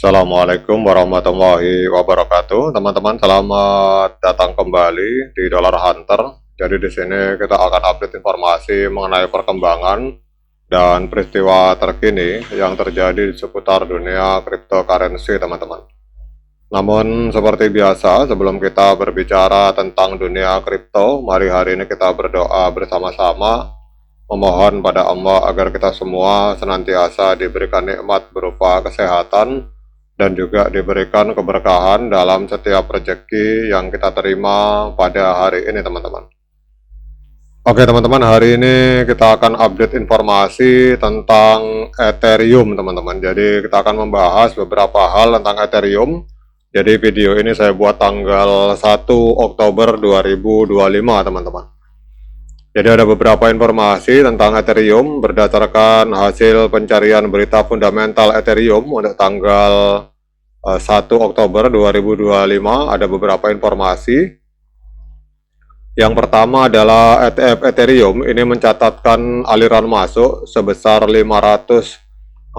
Assalamualaikum warahmatullahi wabarakatuh, teman-teman. Selamat datang kembali di Dollar Hunter. Jadi di sini kita akan update informasi mengenai perkembangan dan peristiwa terkini yang terjadi di seputar dunia cryptocurrency, teman-teman. Namun seperti biasa, sebelum kita berbicara tentang dunia kripto, mari hari ini kita berdoa bersama-sama memohon pada Allah agar kita semua senantiasa diberikan nikmat berupa kesehatan dan juga diberikan keberkahan dalam setiap rezeki yang kita terima pada hari ini, teman-teman. Oke, teman-teman, hari ini kita akan update informasi tentang Ethereum, teman-teman. Jadi kita akan membahas beberapa hal tentang Ethereum. Jadi video ini saya buat tanggal 1 Oktober 2025, teman-teman. Jadi ada beberapa informasi tentang Ethereum berdasarkan hasil pencarian berita fundamental Ethereum untuk tanggal 1 Oktober 2025. Ada beberapa informasi. Yang pertama adalah ETF Ethereum ini mencatatkan aliran masuk sebesar 547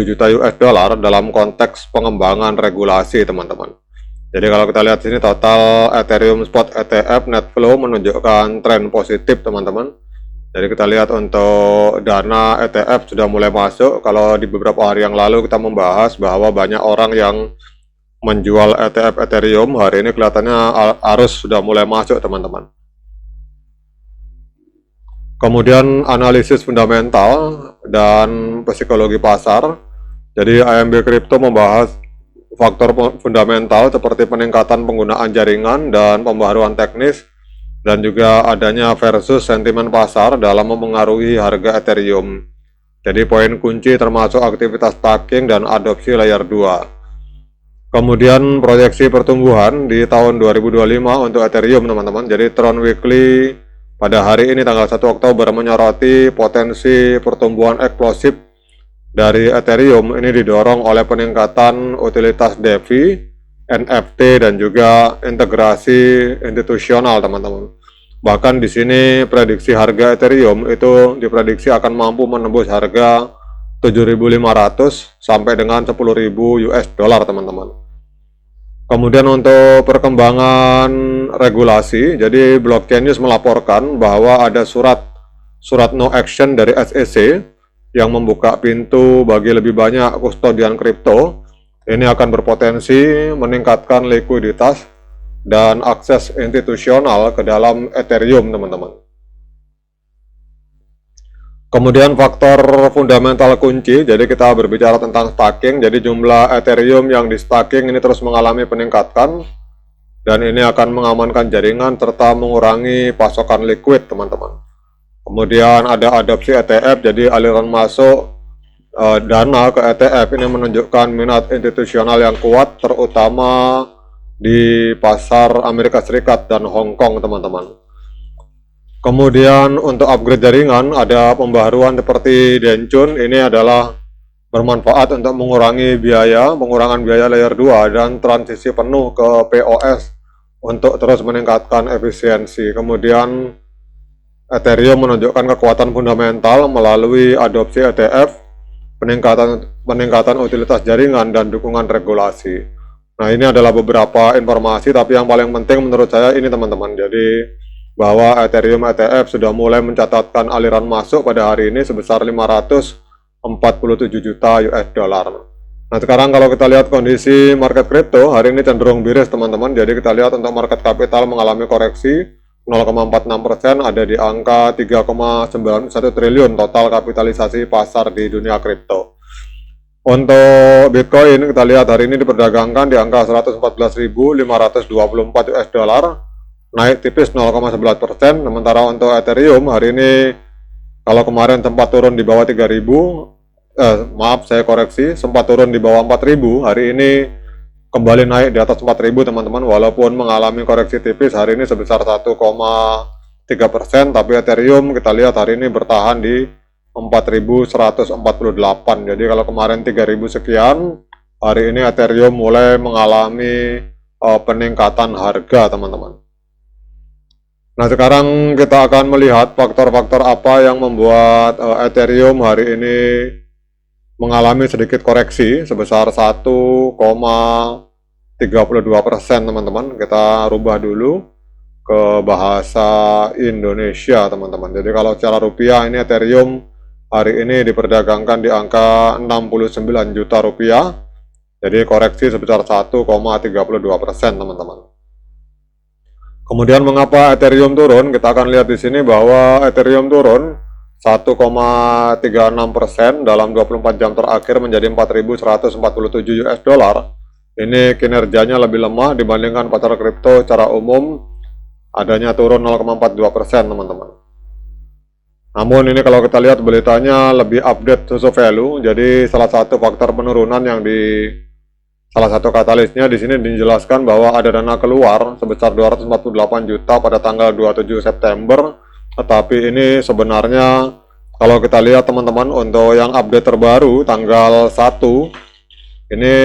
juta US dollar dalam konteks pengembangan regulasi, teman-teman. Jadi kalau kita lihat sini total Ethereum Spot ETF net flow menunjukkan tren positif, teman-teman. Jadi kita lihat untuk dana ETF sudah mulai masuk. Kalau di beberapa hari yang lalu kita membahas bahwa banyak orang yang menjual ETF Ethereum, hari ini kelihatannya arus sudah mulai masuk, teman-teman. Kemudian analisis fundamental dan psikologi pasar. Jadi AMB Crypto membahas faktor fundamental seperti peningkatan penggunaan jaringan dan pembaharuan teknis, dan juga adanya versus sentimen pasar dalam memengaruhi harga Ethereum. Jadi poin kunci termasuk aktivitas staking dan adopsi layer 2. Kemudian proyeksi pertumbuhan di tahun 2025 untuk Ethereum, teman-teman. Jadi Tron Weekly pada hari ini tanggal 1 Oktober menyoroti potensi pertumbuhan eksplosif dari Ethereum ini didorong oleh peningkatan utilitas DeFi, NFT, dan juga integrasi institusional, teman-teman. Bahkan di sini prediksi harga Ethereum itu diprediksi akan mampu menembus harga 7.500 sampai dengan 10.000 US dollar, teman-teman. Kemudian untuk perkembangan regulasi, jadi Blockchain News melaporkan bahwa ada surat no action dari SEC yang membuka pintu bagi lebih banyak kustodian kripto. Ini akan berpotensi meningkatkan likuiditas dan akses institusional ke dalam Ethereum, teman-teman. Kemudian faktor fundamental kunci, jadi kita berbicara tentang staking. Jadi jumlah Ethereum yang di staking ini terus mengalami peningkatan, dan ini akan mengamankan jaringan serta mengurangi pasokan liquid, teman-teman. Kemudian ada adopsi ETF, jadi aliran masuk dana ke ETF ini menunjukkan minat institusional yang kuat, terutama di pasar Amerika Serikat dan Hong Kong, teman-teman. Kemudian untuk upgrade jaringan ada pembaharuan seperti Denchun, ini adalah bermanfaat untuk pengurangan biaya layer 2 dan transisi penuh ke POS untuk terus meningkatkan efisiensi. Kemudian Ethereum menunjukkan kekuatan fundamental melalui adopsi ETF, peningkatan utilitas jaringan, dan dukungan regulasi. Nah, ini adalah beberapa informasi, tapi yang paling penting menurut saya ini, teman-teman. Jadi bahwa Ethereum ETF sudah mulai mencatatkan aliran masuk pada hari ini sebesar 547 juta US dollar. Nah, sekarang kalau kita lihat kondisi market crypto, hari ini cenderung bearish, teman-teman. Jadi kita lihat untuk market capital mengalami koreksi 0,46%, ada di angka 3,91 triliun total kapitalisasi pasar di dunia kripto. Untuk Bitcoin kita lihat hari ini diperdagangkan di angka 114.524 US dollar, naik tipis 0,11%. Sementara untuk Ethereum hari ini, kalau kemarin sempat turun di bawah 3.000, sempat turun di bawah 4.000, hari ini kembali naik di atas 4.000, teman-teman, walaupun mengalami koreksi tipis hari ini sebesar 1,3%, tapi Ethereum kita lihat hari ini bertahan di 4.148. Jadi kalau kemarin 3.000 sekian, hari ini Ethereum mulai mengalami peningkatan harga, teman-teman. Nah, sekarang kita akan melihat faktor-faktor apa yang membuat Ethereum hari ini mengalami sedikit koreksi sebesar 1,32%, teman-teman. Kita rubah dulu ke bahasa Indonesia, teman-teman. Jadi kalau secara rupiah ini Ethereum hari ini diperdagangkan di angka 69 juta rupiah. Jadi koreksi sebesar 1,32%, teman-teman. Kemudian mengapa Ethereum turun? Kita akan lihat di sini bahwa Ethereum turun 1,36% dalam 24 jam terakhir menjadi 4.147 US dollar. Ini kinerjanya lebih lemah dibandingkan pasar kripto secara umum, adanya turun 0,42%, teman-teman. Namun ini kalau kita lihat beritanya lebih update susu value, jadi salah satu faktor penurunan yang salah satu katalisnya di sini dijelaskan bahwa ada dana keluar sebesar 248 juta pada tanggal 27 September. Tetapi ini sebenarnya kalau kita lihat, teman-teman, untuk yang update terbaru tanggal 1 ini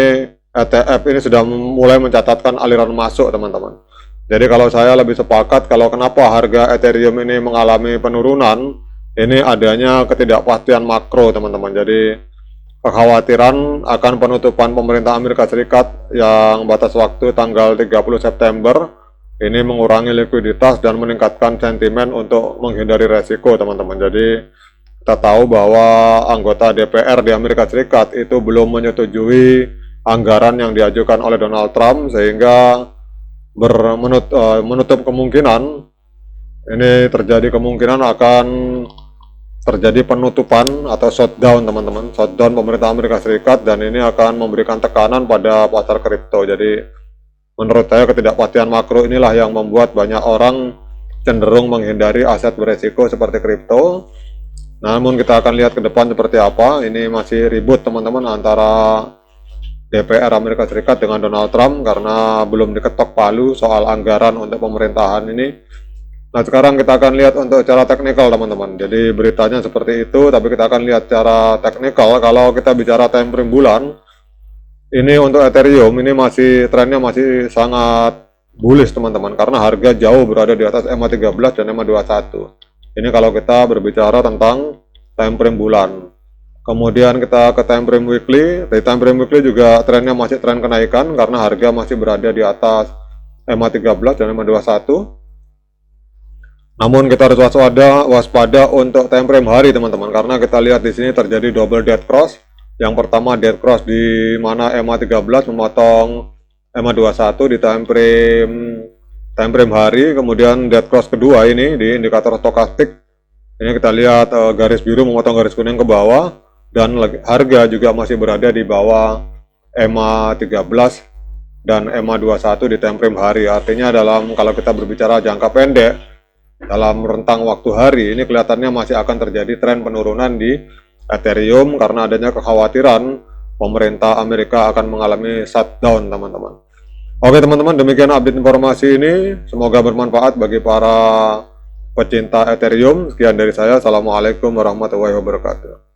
ETF ini sudah mulai mencatatkan aliran masuk, teman-teman. Jadi kalau saya lebih sepakat kalau kenapa harga Ethereum ini mengalami penurunan, ini adanya ketidakpastian makro, teman-teman. Jadi kekhawatiran akan penutupan pemerintah Amerika Serikat yang batas waktu tanggal 30 September ini mengurangi likuiditas dan meningkatkan sentimen untuk menghindari resiko, teman-teman. Jadi kita tahu bahwa anggota DPR di Amerika Serikat itu belum menyetujui anggaran yang diajukan oleh Donald Trump, sehingga menutup kemungkinan ini terjadi kemungkinan akan terjadi penutupan atau shutdown, teman-teman, shutdown pemerintah Amerika Serikat, dan ini akan memberikan tekanan pada pasar kripto. Jadi menurut saya ketidakpastian makro inilah yang membuat banyak orang cenderung menghindari aset beresiko seperti kripto. Namun kita akan lihat ke depan seperti apa. Ini masih ribut, teman-teman, antara DPR Amerika Serikat dengan Donald Trump karena belum diketok palu soal anggaran untuk pemerintahan ini. Nah, sekarang kita akan lihat untuk cara teknikal, teman-teman. Jadi beritanya seperti itu, tapi kita akan lihat cara teknikal. Kalau kita bicara time frame bulan, ini untuk Ethereum ini trennya masih sangat bullish, teman-teman, karena harga jauh berada di atas EMA13 dan EMA21. Ini kalau kita berbicara tentang time frame bulan. Kemudian kita ke time frame weekly. Di time frame weekly juga trennya masih tren kenaikan karena harga masih berada di atas EMA13 dan EMA21. Namun kita harus waspada untuk time frame hari, teman-teman, karena kita lihat di sini terjadi double dead cross. Yang pertama dead cross di mana EMA13 memotong EMA21 di time frame hari, kemudian dead cross kedua ini di indikator stokastik. Ini kita lihat garis biru memotong garis kuning ke bawah, dan harga juga masih berada di bawah EMA13 dan EMA21 di time frame hari. Artinya kalau kita berbicara jangka pendek, dalam rentang waktu hari ini kelihatannya masih akan terjadi tren penurunan di Ethereum karena adanya kekhawatiran pemerintah Amerika akan mengalami shutdown, teman-teman. Oke, teman-teman, demikian update informasi ini. Semoga bermanfaat bagi para pecinta Ethereum. Sekian dari saya. Assalamualaikum warahmatullahi wabarakatuh.